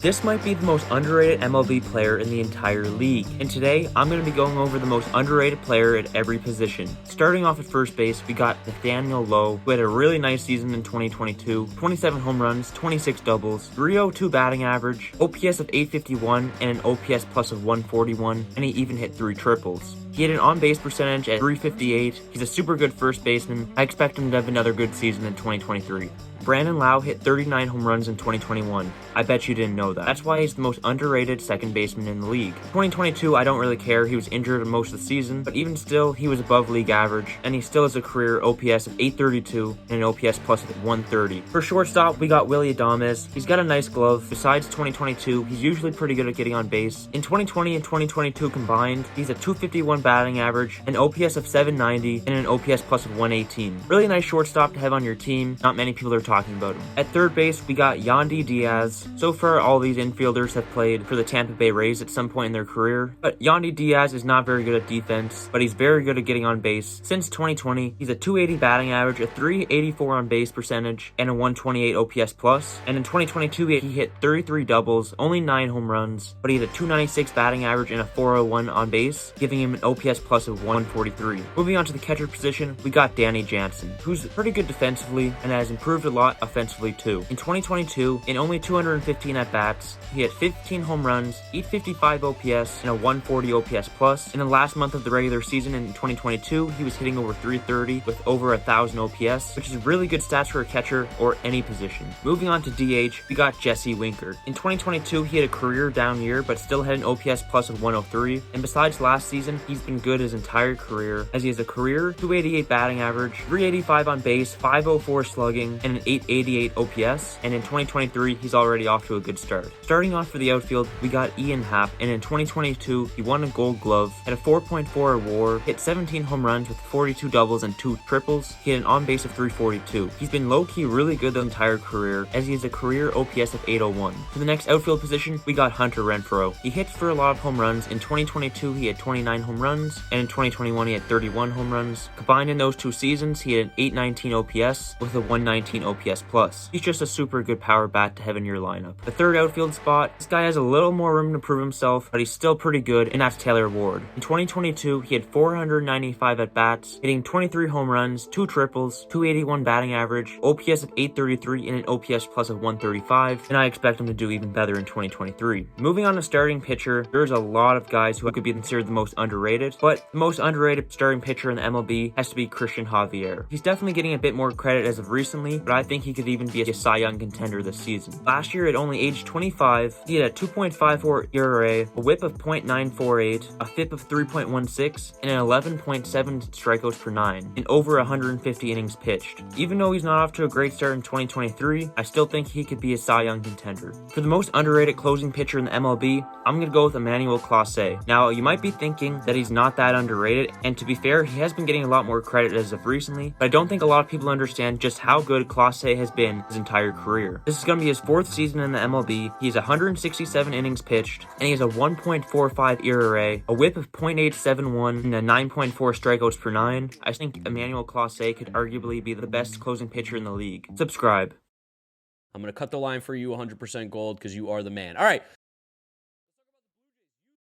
This might be the most underrated MLB player in the entire league, and today I'm going to be going over the most underrated player at every position. Starting off at first base, we got Nathaniel Lowe, who had a really nice season in 2022, 27 home runs, 26 doubles, 302 batting average, OPS of 851, and an OPS plus of 141, and he even hit 3 triples. He had an on-base percentage at 358. He's a super good first baseman. I expect him to have another good season in 2023. Brandon Lau hit 39 home runs in 2021. I bet you didn't know that. That's why he's the most underrated second baseman in the league. 2022, I don't really care. He was injured most of the season, but even still, he was above league average, and he still has a career OPS of 832 and an OPS plus of 130. For shortstop, we got Willy Adames. He's got a nice glove. Besides 2022, he's usually pretty good at getting on base. In 2020 and 2022 combined, he's a 251 batting average, an OPS of 790, and an OPS plus of 118. Really nice shortstop to have on your team. Not many people are talking about him. At third base, we got Yandy Diaz. So far, all these infielders have played for the Tampa Bay Rays at some point in their career, but Yandy Diaz is not very good at defense, but he's very good at getting on base. Since 2020, he's a 280 batting average, a 384 on base percentage, and a 128 OPS plus. And in 2022, he hit 33 doubles, only 9 home runs, but he had a 296 batting average and a 401 on base, giving him an OPS plus of 143. Moving on to the catcher position, we got Danny Jansen, who's pretty good defensively and has improved a lot offensively too. In 2022, in only 215 at-bats, he had 15 home runs, 855 OPS, and a 140 OPS plus. In the last month of the regular season in 2022, he was hitting over 330 with over 1,000 OPS, which is really good stats for a catcher or any position. Moving on to DH, we got Jesse Winker. In 2022, he had a career down year, but still had an OPS plus of 103, and besides last season, he's been good his entire career, as he has a career 288 batting average, 385 on base, 504 slugging, and an 888 OPS, and in 2023, he's already off to a good start. Starting off for the outfield, we got Ian Happ, and in 2022, he won a Gold Glove, had a 4.4 WAR, hit 17 home runs with 42 doubles and 2 triples. He had an on-base of 342. He's been low-key really good the entire career, as he has a career OPS of 801. For the next outfield position, we got Hunter Renfroe. He hits for a lot of home runs. In 2022, he had 29 home runs, and in 2021, he had 31 home runs. Combined in those 2 seasons, he had an 819 OPS with a 119 OPS plus. He's just a super good power bat to have in your lineup. The third outfield spot, this guy has a little more room to prove himself, but he's still pretty good, and that's Taylor Ward. In 2022, he had 495 at-bats, hitting 23 home runs, 2 triples, 281 batting average, OPS of 833, and an OPS plus of 135, and I expect him to do even better in 2023. Moving on to starting pitcher, there's a lot of guys who could be considered the most underrated, but the most underrated starting pitcher in the MLB has to be Christian Javier. He's definitely getting a bit more credit as of recently, but I think he could even be a Cy Young contender this season. Last year, at only age 25, he had a 2.54 ERA, a whip of .948, a FIP of 3.16, and an 11.7 strikeouts per 9, in over 150 innings pitched. Even though he's not off to a great start in 2023, I still think he could be a Cy Young contender. For the most underrated closing pitcher in the MLB, I'm going to go with Emmanuel Clase. Now, you might be thinking that he's not that underrated, and to be fair, he has been getting a lot more credit as of recently, but I don't think a lot of people understand just how good Clase has been his entire career. This is going to be his 4th season in the MLB. He has 167 innings pitched, and he has a 1.45 ERA, a whip of .871, and a 9.4 strikeouts per 9. I think Emmanuel Clase could arguably be the best closing pitcher in the league. Subscribe. I'm going to cut the line for you 100% gold because you are the man. All right.